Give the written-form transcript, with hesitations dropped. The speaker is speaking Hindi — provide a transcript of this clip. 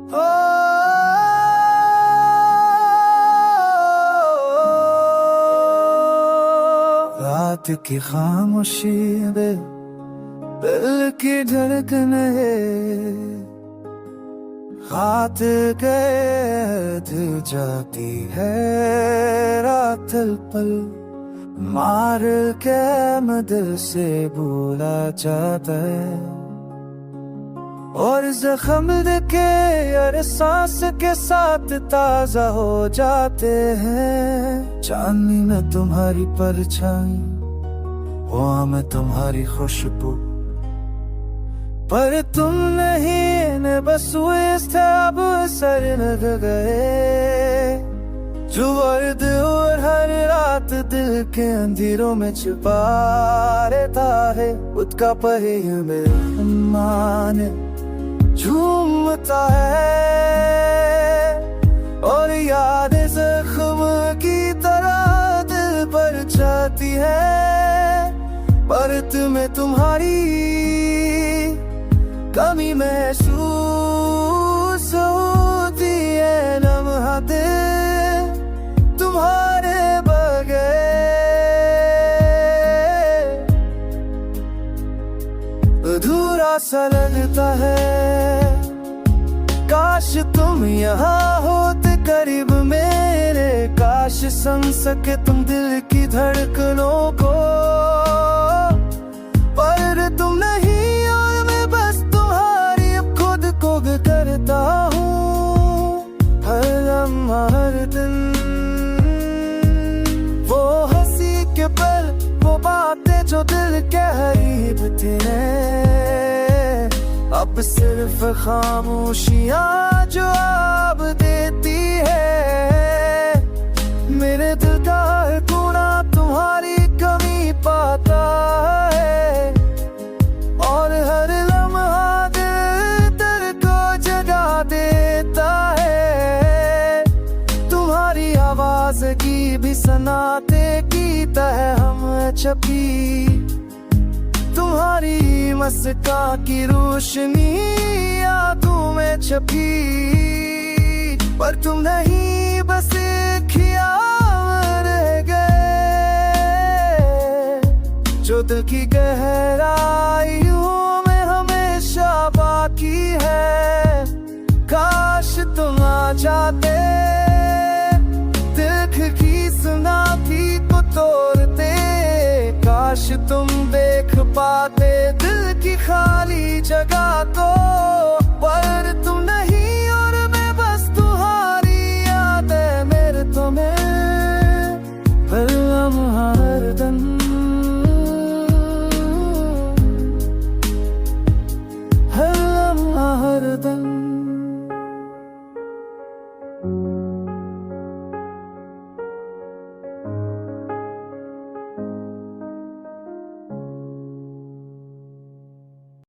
ओ रात की खामोशी में दिल की धड़कन है, हाथ कैद जाती है रात पल मार के मैं दिल से भूला जाता है। और जख्म के हर सांस के साथ ताजा हो जाते हैं। चांदनी में तुम्हारी परछाई, हुआ मैं तुम्हारी खुशबू, पर तुम नहीं न बस इस अब सर लग गए। जो वर्द और हर रात दिल के अंधेरों में छिपा रहता है, उसका पहे में मान झूमता है। और याद जख्म की तरह दिल पर जाती है, पर तुम्हें तुम्हारी कमी महसूस होती है। लम्हा दिल तुम्हारे बगैर अधूरा सा लगता है। काश तुम यहाँ होते करीब मेरे, काश समझ सके तुम दिल की धड़कनों को, पर तुम नहीं और मैं बस तुम्हारी अब खुद को करता हूँ। हर लम्हा हर दिन वो हंसी के पल, वो बातें जो दिल के करीब थे, अब सिर्फ खामोशियाँ जवाब देती है। मेरे दिल का हर कोना तुम्हारी कमी पाता है, और हर लम्हा दिल को जगा देता है। तुम्हारी आवाज की भी सनाते की तरह हम छपी, तुम्हारी मस्का की रोशनी यादों में छपी, पर तुम नहीं बस एक ख्याल रह गए, जो दिल की गहराइयों में हमेशा बाकी है। काश तुम आ जाते, दिल की सुनाती को तोड़ते, काश तुम देख पाते दिल की खाली जगह को।